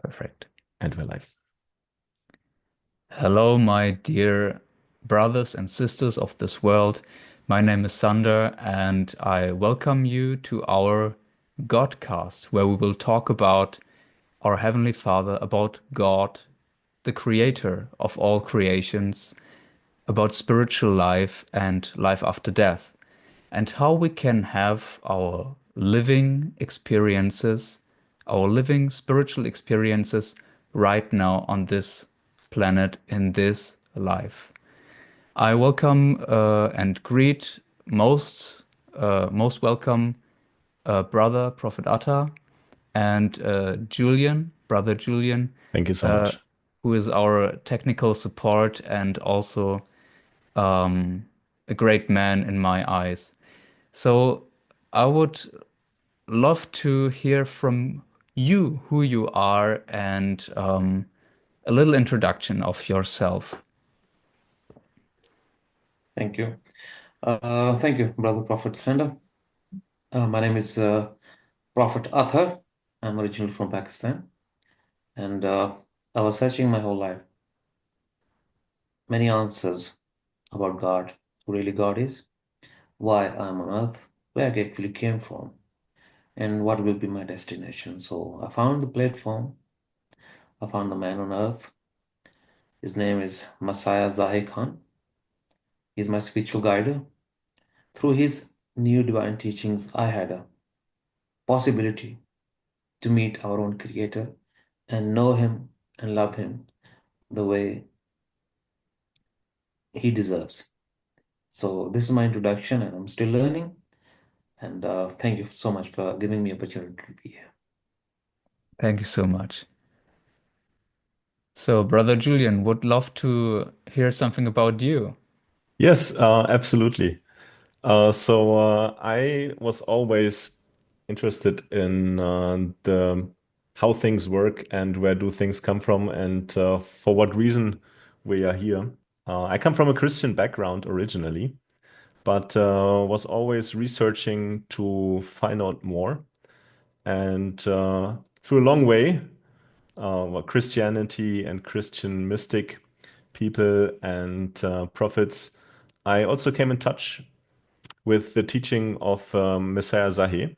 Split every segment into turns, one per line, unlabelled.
Perfect.
And we're live.
Hello, my dear brothers and sisters of this world. My name is Sander, and I welcome you to our Godcast, where we will talk about our Heavenly Father, about God, the creator of all creations, about spiritual life and life after death, and how we can have our living experiences, our living spiritual experiences right now on this planet in this life. I welcome and greet most welcome brother Prophet Athar and Julian, brother Julian,
Thank you so
uh,
much.
who is our technical support and also um, a great man in my eyes. So I would love to hear from you who you are and a little introduction of yourself.
Thank you. Thank you, Brother Prophet Sender. My name is Prophet Athar. I'm originally from Pakistan, and I was searching my whole life, many answers about God, who really God is, why I'm on earth, where I actually came from, and what will be my destination. So I found the platform, I found the man on earth. His name is Messiah Zahir Khan. He's my spiritual guide. Through his new divine teachings, I had a possibility to meet our own Creator and know Him and love Him the way He deserves. So, this is my introduction, and I'm still learning. And thank you so much for giving me opportunity to be here.
Thank you so much. So, Brother Julian, would love to hear something about you.
Yes, absolutely. I was always interested in the how things work and where do things come from and for what reason we are here. I come from a Christian background originally, but was always researching to find out more. And through a long way, Christianity and Christian mystic people and prophets, I also came in touch with the teaching of Messiah Zahir.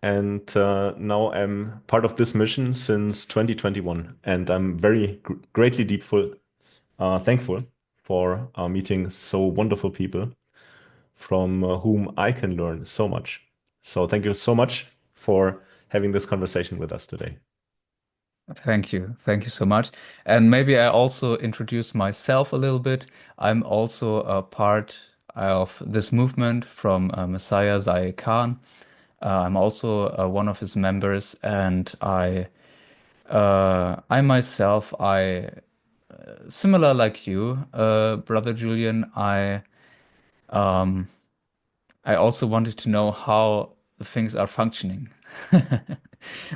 And now I'm part of this mission since 2021. And I'm very greatly thankful for meeting so wonderful people from whom I can learn so much. So thank you so much for having this conversation with us today.
Thank you. Thank you so much. And maybe I also introduce myself a little bit. I'm also a part of this movement from Messiah Zaya Khan. I'm also one of his members, and I myself, similar like you, Brother Julian, um, I also wanted to know how the things are functioning.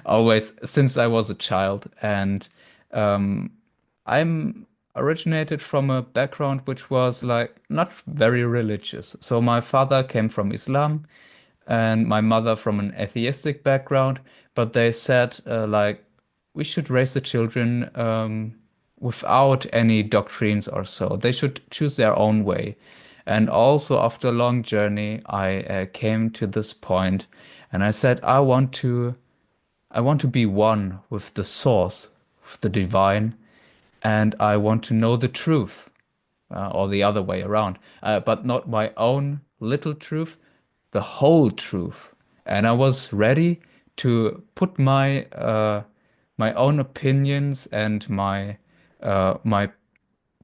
Always since I was a child, and um, I'm originated from a background which was like not very religious. So my father came from Islam, and my mother from an atheistic background, but they said like we should raise the children without any doctrines or so. They should choose their own way. And also after a long journey, I came to this point, and I said I want to be one with the source, with the divine, and I want to know the truth, or the other way around, but not my own little truth, the whole truth. And I was ready to put my own opinions and my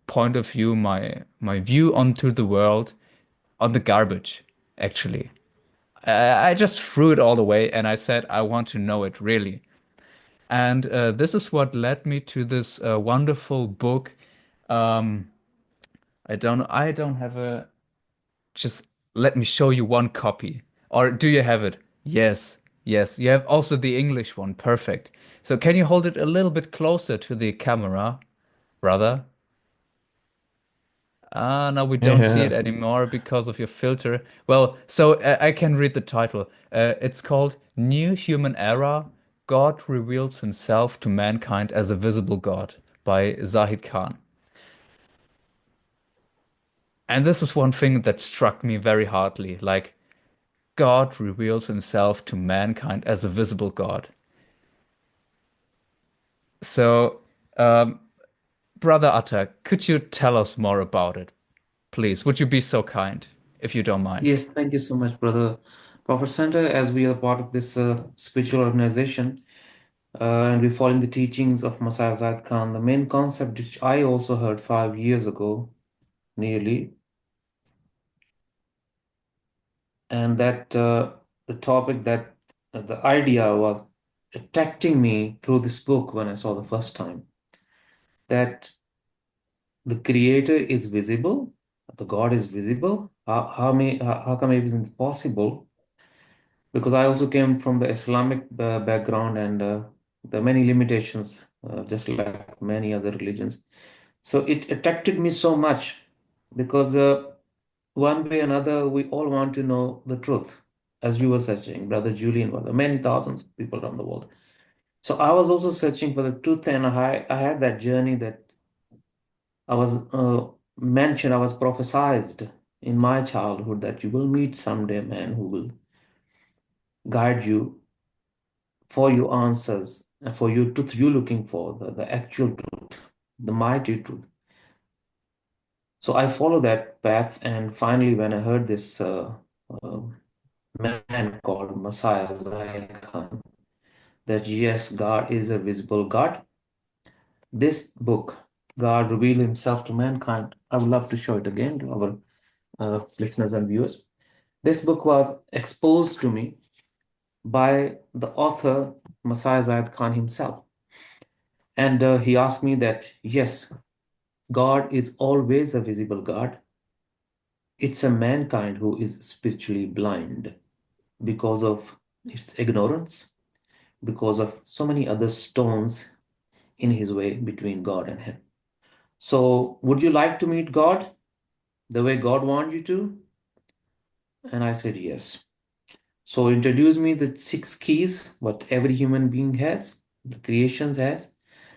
point of view, my view onto the world on the garbage, actually. I just threw it all away and I said, I want to know it really. And this is what led me to this wonderful book. Um, I don't have a, just let me show you one copy. Or do you have it? Yes, yes. You have also the English one. Perfect. So can you hold it a little bit closer to the camera, brother? Ah, now we don't see it
Yes.
anymore because of your filter. Well, so I can read the title. It's called New Human Era, God Reveals Himself to Mankind as a Visible God by Zahid Khan. And this is one thing that struck me very hardly. Like, God reveals Himself to mankind as a visible God. So, um, Brother Atta, could you tell us more about it, please? Would you be so kind, if you don't mind?
Yes, thank you so much, Brother Prophet Center. As we are part of this spiritual organization, and we're following the teachings of Messiah Zad Khan, the main concept which I also heard 5 years ago, nearly, and that the topic that the idea was attracting me through this book when I saw the first time, that the Creator is visible, the God is visible. How come it isn't possible? Because I also came from the Islamic background, and there are many limitations, just like many other religions. So it attracted me so much because one way or another, we all want to know the truth, as you were searching, Brother Julian, were there many thousands of people around the world. So I was also searching for the truth, and I had that journey that I was mentioned, I was prophesied in my childhood that you will meet someday a man who will guide you for your answers and for your truth you're looking for, the actual truth, the mighty truth. So I follow that path, and finally, when I heard this uh, man called Messiah Zahir Khan, that yes, God is a visible God. This book, God revealed Himself to mankind. I would love to show it again to our listeners and viewers. This book was exposed to me by the author Messiah Zahid Khan himself. And he asked me that, yes, God is always a visible God. It's a mankind who is spiritually blind because of its ignorance, because of so many other stones in his way between God and him. So, would you like to meet God the way God wants you to? And I said, yes. So, introduce me the six keys what every human being has, the creations has,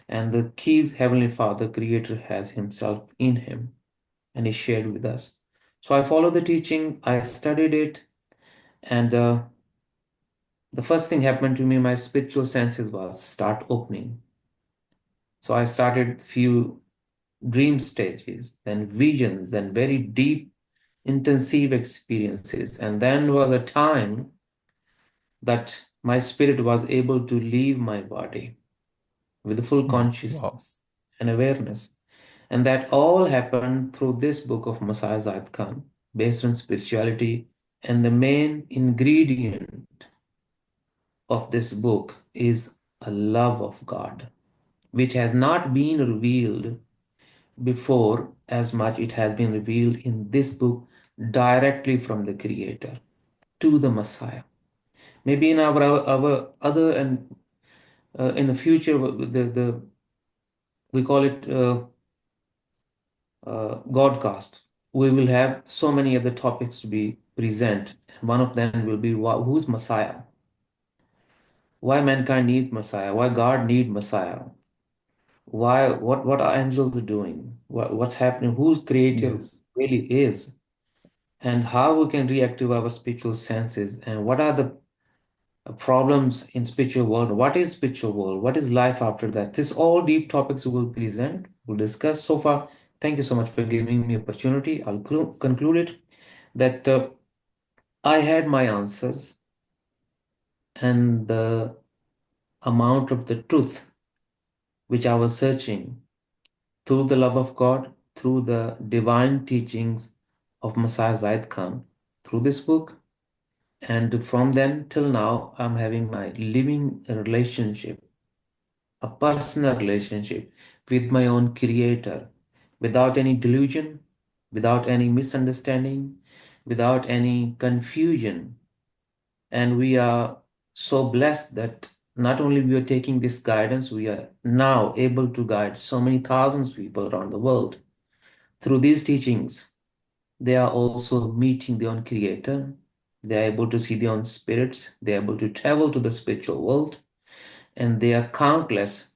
and the keys Heavenly Father, Creator, has Himself in Him, and He shared with us. So I followed the teaching, I studied it, and the first thing happened to me, my spiritual senses was start opening. So I started few dream stages, then visions, then very deep, intensive experiences, and then was a time that my spirit was able to leave my body with full
Wow.
consciousness and awareness. And that all happened through this book of Messiah Zaid Khan, based on spirituality. And the main ingredient of this book is a love of God, which has not been revealed before as much it has been revealed in this book directly from the Creator to the Messiah. Maybe in our other and in the future, the we call it Godcast. We will have so many other topics to be present. One of them will be who's Messiah? Why mankind needs Messiah? Why God need Messiah? Why what are angels doing? What's happening? Whose creator
Yes.
really is? And how we can reactive our spiritual senses? And what are the problems in spiritual world? What is spiritual world? What is life after that? This all deep topics we will present, we'll discuss so far. Thank you so much for giving me opportunity. I'll conclude it that I had my answers, and the amount of the truth which I was searching through the love of God, through the divine teachings of Messiah Zaid Khan, through this book. And from then till now, I'm having my living relationship, a personal relationship with my own Creator, without any delusion, without any misunderstanding, without any confusion. And we are so blessed that not only we are taking this guidance, we are now able to guide so many thousands of people around the world through these teachings. They are also meeting their own Creator. They are able to see their own spirits. They are able to travel to the spiritual world. and there are countless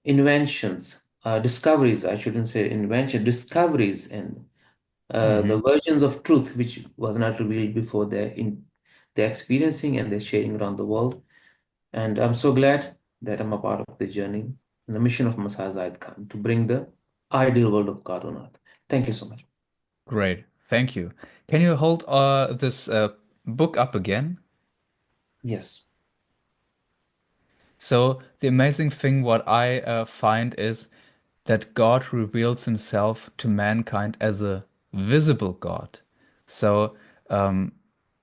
inventions, discoveries, I shouldn't say invention, discoveries, and the
Hmm.
versions of truth which was not revealed before they're experiencing and they're sharing around the world. And I'm so glad that I'm a part of the journey and the mission of Messiah Zaid Khan to bring the ideal world of God on earth. Thank you so much.
Great. Thank you. Can you hold this book up again?
Yes.
So the amazing thing what I find is that God reveals himself to mankind as a visible God. So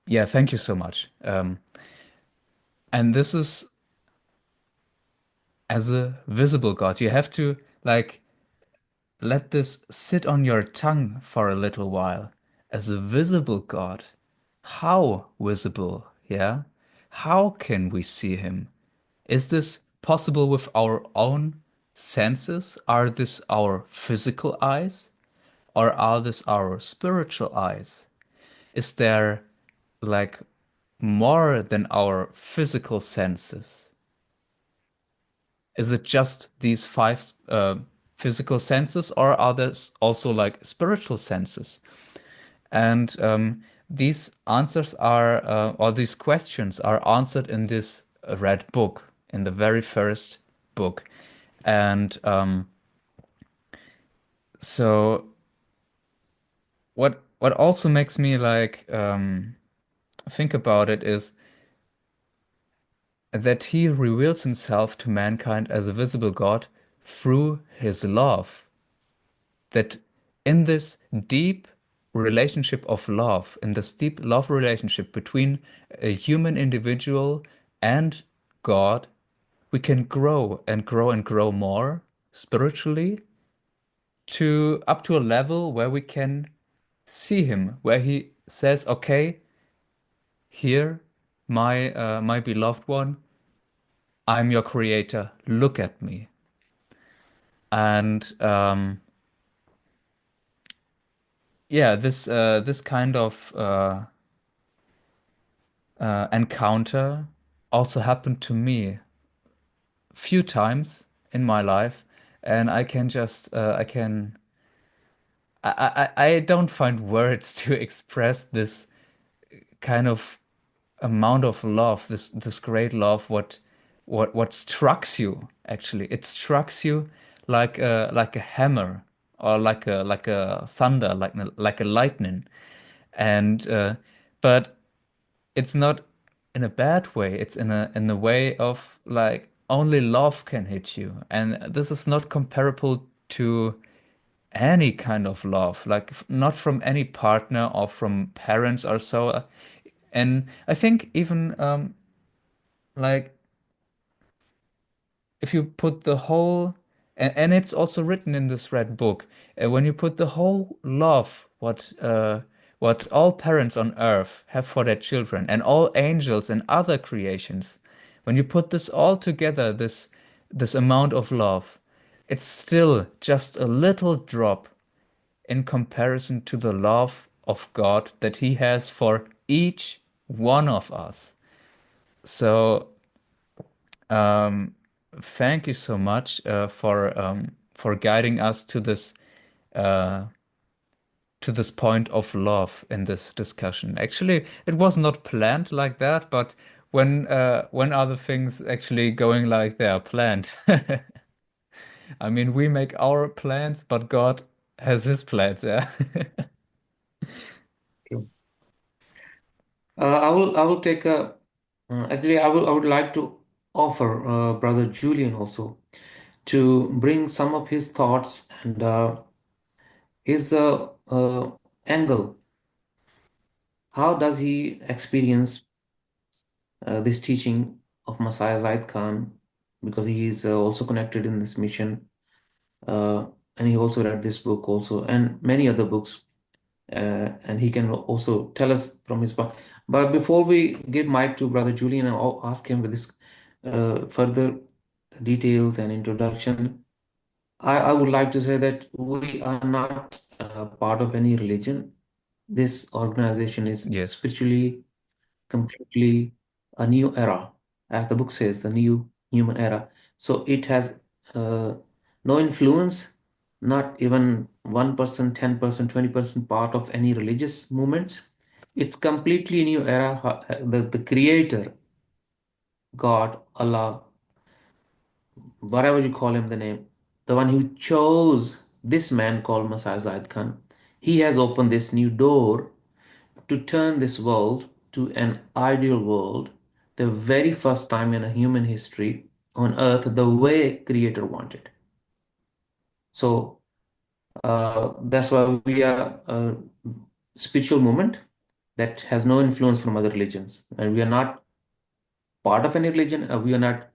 yeah, thank you so much. And this is as a visible God. You have to like let this sit on your tongue for a little while. As a visible God. How visible? Yeah. How can we see him? Is this possible with our own senses? Are this our physical eyes? Or are this our spiritual eyes? Is there like more than our physical senses? Is it just these five physical senses, or are there also like spiritual senses? And these answers are, or these questions are answered in this red book, in the very first book. And so, what also makes me like think about it is that he reveals himself to mankind as a visible God through his love. That in this deep relationship of love, in this deep love relationship between a human individual and God, we can grow and grow and grow more spiritually to up to a level where we can see him, where he says, "Okay, here, my beloved one, I'm your creator. Look at me." And yeah, this kind of encounter also happened to me a few times in my life, and I can just I don't find words to express this kind of amount of love, this great love, what strikes you actually. It strikes you like a hammer or like a thunder, like a lightning. And but it's not in a bad way. It's in a way of like only love can hit you. And this is not comparable to any kind of love, like not from any partner or from parents or so. And I think even like if you put the whole, and it's also written in this red book, when you put the whole love what all parents on earth have for their children and all angels and other creations, when you put this all together, this amount of love, it's still just a little drop in comparison to the love of God that He has for each one of us. So thank you so much for guiding us uh, to this point of love in this discussion. Actually, it was not planned like that, but when are the things actually going like they are planned? I mean, we make our plans, but God has His plans. Yeah.
True. I will take a actually I would like to offer Brother Julian also to bring some of his thoughts and his angle. How does he experience this teaching of Messiah Zaid Khan? Because he is also connected in this mission, uh, and he also read this book also, and many other books. And he can also tell us from his part. But before we give mic to Brother Julian and ask him with this further details and introduction, I would like to say that we are not part of any religion. This organization is
Yes.
spiritually completely a new era. as the book says, the new human era. So it has uh, no influence, not even 1%, 10%, 20% part of any religious movements. It's completely new era. The creator, God, Allah, whatever you call him, the name, the one who chose this man called Messiah Zaid Khan, he has opened this new door to turn this world to an ideal world, the very first time in a human history on earth, the way Creator wanted. So that's why we are a spiritual movement that has no influence from other religions, and we are not part of any religion. We are not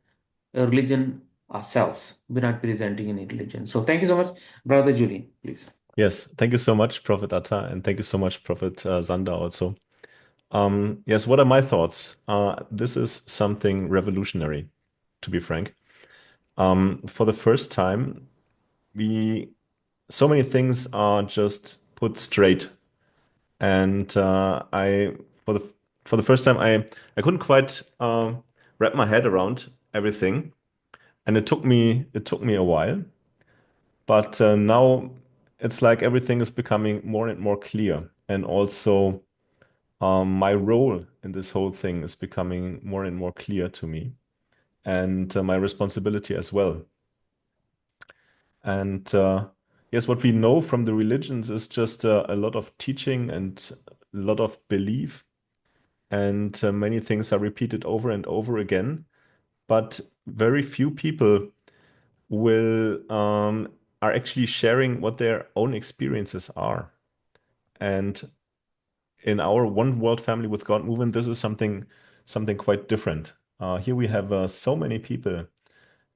a religion ourselves. We're not presenting any religion. So thank you so much, Brother Julian, please.
Yes, thank you so much, Prophet Atta, and thank you so much, Prophet Zander also. Yes, what are my thoughts? This is something revolutionary, to be frank. For the first time, we so many things are just put straight, and I for the first time I couldn't quite wrap my head around everything, and it took me a while, but now it's like everything is becoming more and more clear, and also my role in this whole thing is becoming more and more clear to me, and my responsibility as well. And yes, what we know from the religions is just a lot of teaching and a lot of belief, and many things are repeated over and over again. But very few people will are actually sharing what their own experiences are. And in our One World Family with God movement, this is something quite different. Here we have so many people,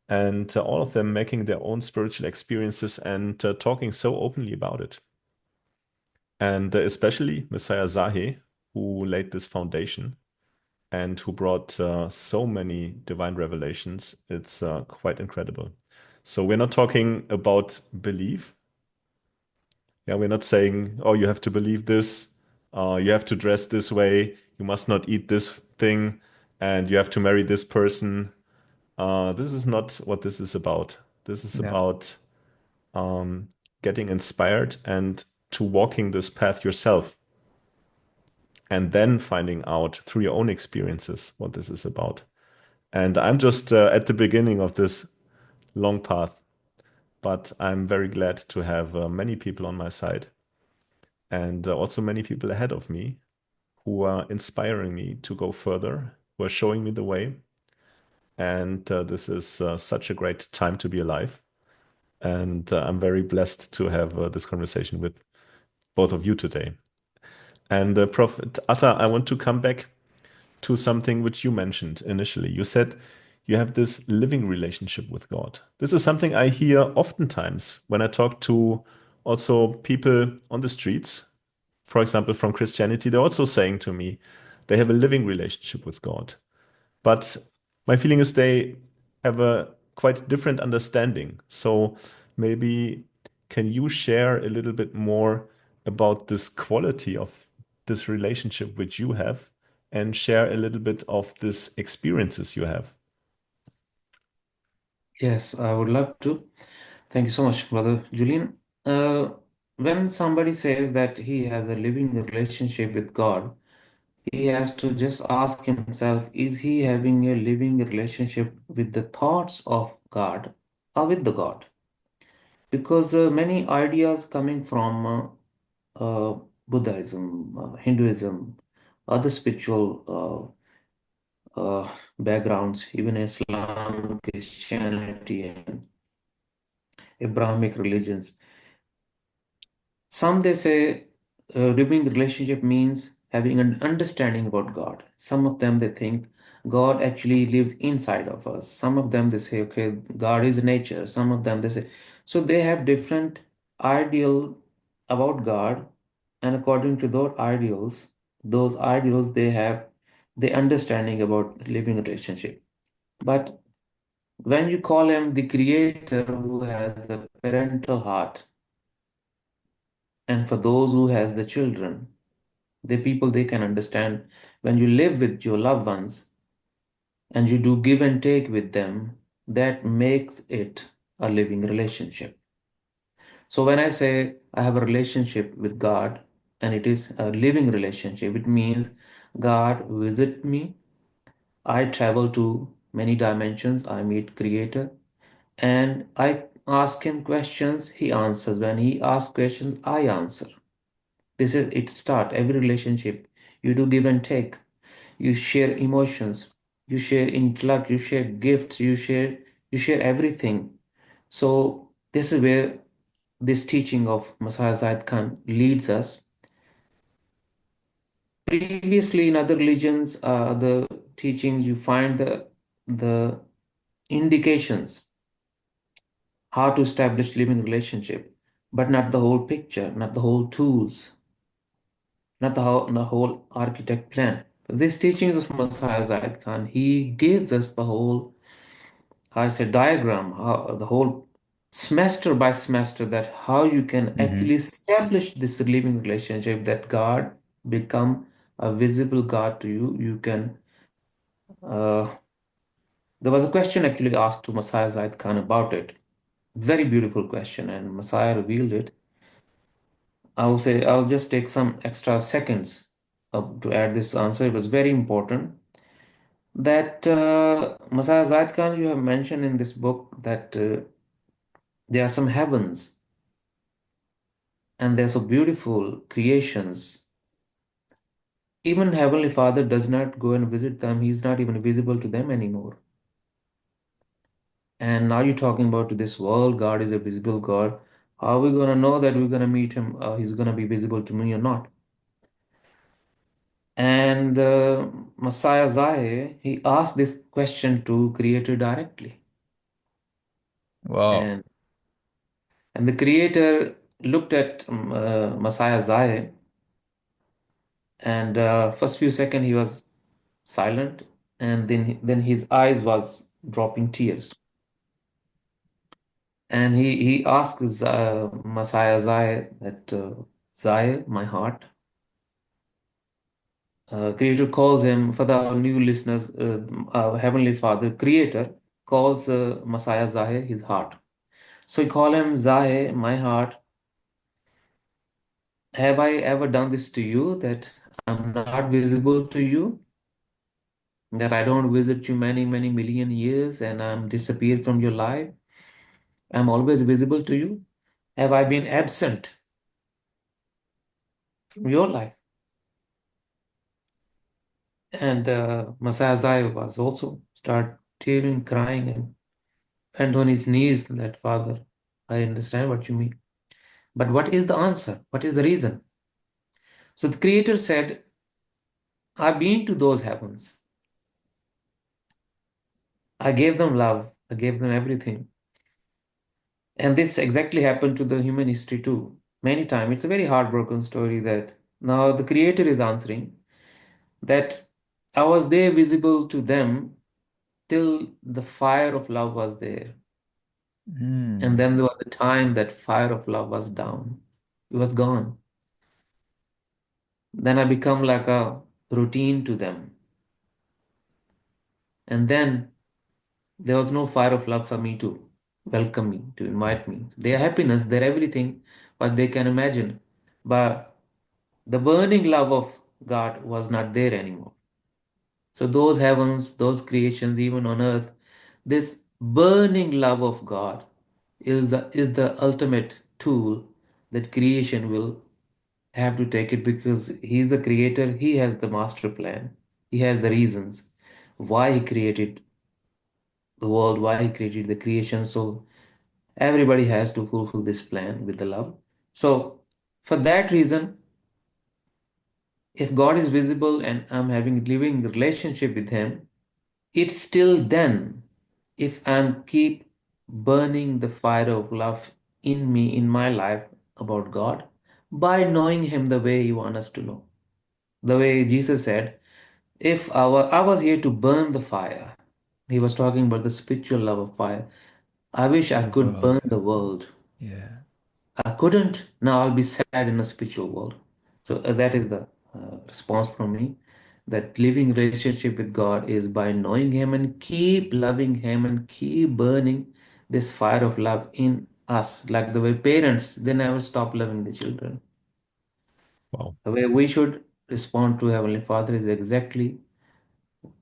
and all of them making their own spiritual experiences and talking so openly about it. And especially Messiah Zahe, who laid this foundation and who brought so many divine revelations. It's quite incredible. So we're not talking about belief. Yeah, we're not saying, oh, you have to believe this, you have to dress this way, you must not eat this thing, and you have to marry this person. This is not what this is about. This is
Yeah.
about um, getting inspired and to walking this path yourself, and then finding out through your own experiences what this is about. And I'm just at the beginning of this long path, but I'm very glad to have many people on my side, and also many people ahead of me who are inspiring me to go further, who are showing me the way. And this is such a great time to be alive. And I'm very blessed to have this conversation with both of you today. And Prophet Atta, I want to come back to something which you mentioned initially. You said you have this living relationship with God. This is something I hear oftentimes when I talk to also people on the streets, for example, from Christianity. They're also saying to me they have a living relationship with God. But my feeling is they have a quite different understanding. So maybe can you share a little bit more about this quality of this relationship which you have, and share a little bit of this experiences you have?
Yes, I would love to. Thank you so much, Brother Julian. Uh, when somebody says that he has a living relationship with God, he has to just ask himself, is he having a living relationship with the thoughts of God or with the God? Because many ideas coming from Buddhism, Hinduism, other spiritual backgrounds, even Islam, Christianity, and Abrahamic religions. Some they say living relationship means having an understanding about God. Some of them they think God actually lives inside of us. Some of them they say, okay, God is nature. Some of them they say, so they have different ideal about God, and according to those ideals they have the understanding about living relationship. But when you call him the creator who has a parental heart, and for those who has the children, the people they can understand when you live with your loved ones, and you do give and take with them, that makes it a living relationship. So when I say I have a relationship with God and it is a living relationship, it means God visit me. I travel to many dimensions. I meet Creator and I ask him questions. He answers. When he asks questions, I answer. This is it. Start every relationship. You do give and take. You share emotions. You share intellect. You share gifts. You share everything. So this is where this teaching of Messiah Zaid Khan leads us. Previously, in other religions, the teachings, you find the indications how to establish living relationship, but not the whole picture, not the whole tools, not the whole architect plan. This teachings of Messiah Zaid Khan, he gives us the whole, how I say, diagram, how the whole semester by semester, that how you can
Hmm.
actually establish this living relationship, that God become a visible God to you. You can. Uh, there was a question actually asked to Messiah Zaid Khan about it. Very beautiful question, and Messiah revealed it. I'll just take some extra seconds to add this answer. It was very important that Messiah Zaid Khan, you have mentioned in this book that there are some heavens and they're so beautiful creations. Even Heavenly Father does not go and visit them. He's not even visible to them anymore. And now you're talking about this world, God is a visible God. How are we going to know that we're going to meet him? He's going to be visible to me or not? And Messiah Zahir, he asked this question to Creator directly.
Wow.
And and the Creator looked at Messiah Zahir, and first few seconds he was silent, and then his eyes was dropping tears. And he asks Messiah Zahir that, Zahir, my heart. Creator calls him, for the new listeners, Heavenly Father, Creator calls Messiah Zahir his heart. So he call him Zahir, my heart. Have I ever done this to you that I'm not visible to you? That I don't visit you many, many million years and I'm disappeared from your life? I'm always visible to you? Have I been absent from your life? And Messiah Zahir was also start tearing, crying, and went on his knees. That Father, I understand what you mean. But what is the answer? What is the reason? So the Creator said, I've been to those heavens. I gave them love. I gave them everything. And this exactly happened to the human history too. Many times. It's a very heartbroken story that now the Creator is answering that I was there visible to them till the fire of love was there. And
Mm.
then there was a time that fire of love was down. It was gone. Then I become like a routine to them. And then there was no fire of love for me to welcome me, to invite me. Their happiness, their everything, what they can imagine. But the burning love of God was not there anymore. So those heavens, those creations, even on earth, this burning love of God is the ultimate tool that creation will have to take it, because He's the creator, He has the master plan, He has the reasons why He created the world, why He created the creation. So everybody has to fulfill this plan with the love. So for that reason, if God is visible and I'm having living relationship with Him, it's still then, if I'm keep burning the fire of love in me, in my life about God, by knowing Him the way He wants us to know. The way Jesus said, if I was here to burn the fire, He was talking about the spiritual love of fire. I wish I
The
could
world.
burn the world.
Yeah.
I couldn't. Now I'll be sad in a spiritual world. So that is the response from me. that living relationship with God is by knowing Him and keep loving Him and keep burning this fire of love in us, like the way parents, they never stop loving the children.
Wow.
The way we should respond to Heavenly Father is exactly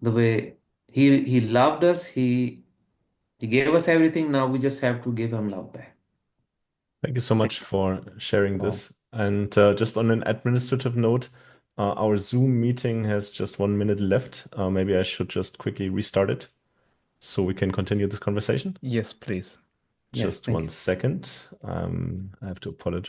the way He loved us. He gave us everything. Now we just have to give Him love back.
Thank you so
Thank
much for sharing
you.
this. And just on an administrative note, our Zoom meeting has just 1 minute left. Maybe I should just quickly restart it so we can continue this conversation.
Yes, please.
Yes,
Just
thank
one
you.
second. I have to apologize.